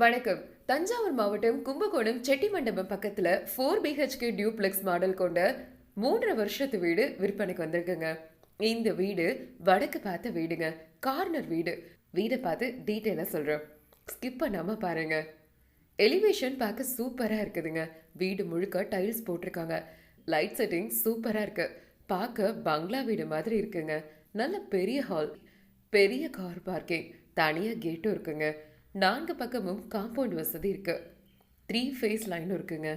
வணக்கம். தஞ்சாவூர் மாவட்டம் கும்பகோணம் செட்டிமண்டபம் பக்கத்துல 4 BHK டியூப்ளெக்ஸ் மாடல் கொண்ட 3.5 வருஷத்து வீடு விற்பனைக்கு வந்திருக்குங்க. இந்த வீடு வடக்கு பார்த்த வீடுங்க. கார்னர் வீடு. வீடை பார்த்து டீட்டெயிலா சொல்றேன். ஸ்கிப் பண்ணாம பாருங்க. எலிவேஷன் பார்க்க சூப்பரா இருக்குதுங்க. வீடு முழுக்க டைல்ஸ் போட்டிருக்காங்க. லைட் செட்டிங் சூப்பரா இருக்கு. பார்க்க பங்களா வீடு மாதிரி இருக்குங்க. நல்ல பெரிய ஹால், பெரிய கார் பார்க்கிங், தனியா கேட்டும் இருக்குங்க. 4 பக்கமும் காம்பவுண்ட் வசதி இருக்கு. 3 ஃபேஸ் லைனும் இருக்குங்க.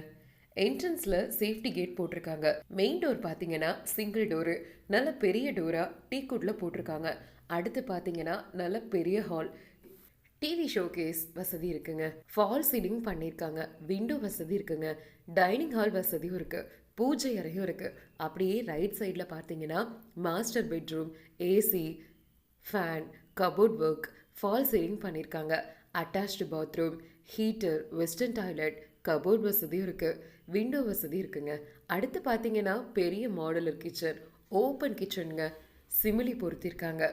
என்ட்ரன்ஸ்ல சேஃப்டி கேட் போட்டிருக்காங்க. மெயின் டோர் பார்த்தீங்கன்னா சிங்கிள் டோரு. நல்ல பெரிய டோரா டீக்குட்ல போட்டிருக்காங்க. அடுத்து பார்த்தீங்கன்னா நல்ல பெரிய ஹால், டிவி ஷோகேஸ் வசதி இருக்குங்க. ஃபால் சீலிங் பண்ணியிருக்காங்க. விண்டோ வசதி இருக்குங்க. டைனிங் ஹால் வசதியும் இருக்கு. பூஜை அறையும் இருக்கு. அப்படியே ரைட் சைடில் பார்த்தீங்கன்னா master bedroom, AC, fan, cupboard work, fall ceiling பண்ணியிருக்காங்க. Attached bathroom, heater, western toilet, cupboard வசதியும் இருக்குது. விண்டோ வசதி இருக்குங்க. அடுத்து பார்த்தீங்கன்னா பெரிய மாடுலர் கிச்சன், ஓப்பன் கிச்சனுங்க. சிமிலி பொருத்திருக்காங்க.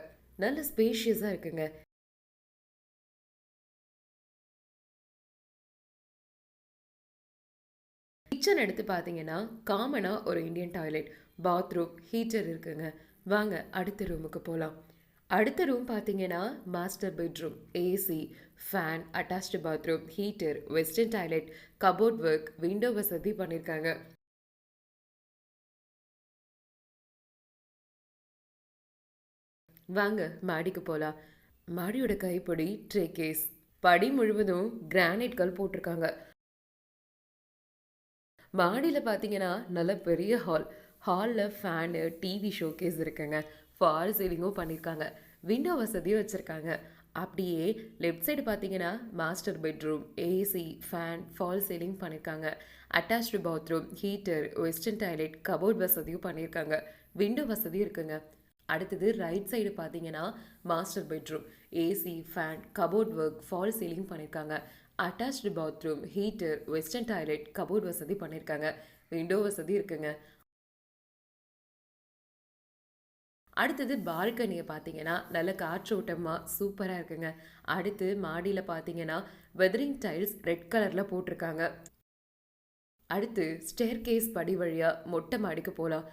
நல்ல ஸ்பேஷியஸாக இருக்குங்க. கிச்சன் எடுத்து பார்த்தீங்கன்னா காமனாக ஒரு இந்தியன் டாய்லெட், பாத்ரூம், ஹீட்டர் இருக்குங்க. வாங்க அடுத்த ரூமுக்கு போகலாம். அடுத்த ரூம் பார்த்தீங்கன்னா master bedroom, AC, fan, attached bathroom, heater, western toilet, cupboard work, window வசதி பண்ணியிருக்காங்க. வாங்க மாடிக்கு போகலாம். மாடியோட கைப்படி ட்ரே கேஸ், படி முழுவதும் கிரானைட் கல் போட்டிருக்காங்க. மாடியில் பார்த்தீங்கன்னா நல்ல பெரிய ஹால். ஹாலில் ஃபேனு, டிவி ஷோகேஸ் இருக்குங்க. ஃபால் சீலிங்கும் பண்ணியிருக்காங்க. விண்டோ வசதியும் வச்சுருக்காங்க. அப்படியே லெஃப்ட் சைடு பார்த்தீங்கன்னா master bedroom, AC, fan, fall ceiling பண்ணியிருக்காங்க. Attached bathroom, heater, western toilet, cupboard வசதியும் பண்ணியிருக்காங்க. விண்டோ வசதியும் இருக்குங்க. அடுத்தது ரைட் சைடு பார்த்தீங்கன்னா master bedroom, AC, fan, cupboard work, fall ceiling பண்ணியிருக்காங்க. Attached bathroom, heater, western toilet, cupboard வசதி பண்ணியிருக்காங்க. விண்டோ வசதி இருக்குங்க. அடுத்தது பால்கனியை பார்த்தீங்கன்னா நல்ல காற்றோட்டமாக சூப்பராக இருக்குங்க. அடுத்து மாடியில் பார்த்தீங்கன்னா வெதரிங் டைல்ஸ் ரெட் கலரில் போட்டிருக்காங்க. அடுத்து ஸ்டேர் கேஸ் படி வழியாக மொட்டை மாடிக்கு போகலாம்.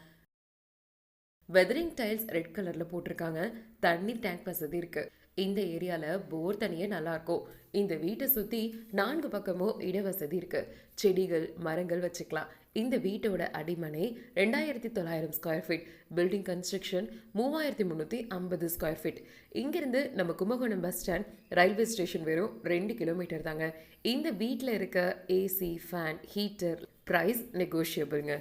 வெதரிங் டைல்ஸ் ரெட் கலரில் போட்டிருக்காங்க. தண்ணி டேங்க் வசதி இருக்குது. இந்த ஏரியாவில் போர் தண்ணியே நல்லாயிருக்கும். இந்த வீட்டை சுற்றி 4 பக்கமும் இட வசதி இருக்குது. செடிகள், மரங்கள் வச்சுக்கலாம். இந்த வீட்டோட அடிமனை 2900 square feet. Building construction 3350 square feet. இங்கிருந்து நம்ம Kumbakonam bus stand, railway station வெறும் 2 கிலோமீட்டர் தாங்க. இந்த வீட்டில் இருக்க ஏசி, ஃபேன், ஹீட்டர் ப்ரைஸ் நெகோஷியபிள்ங்க.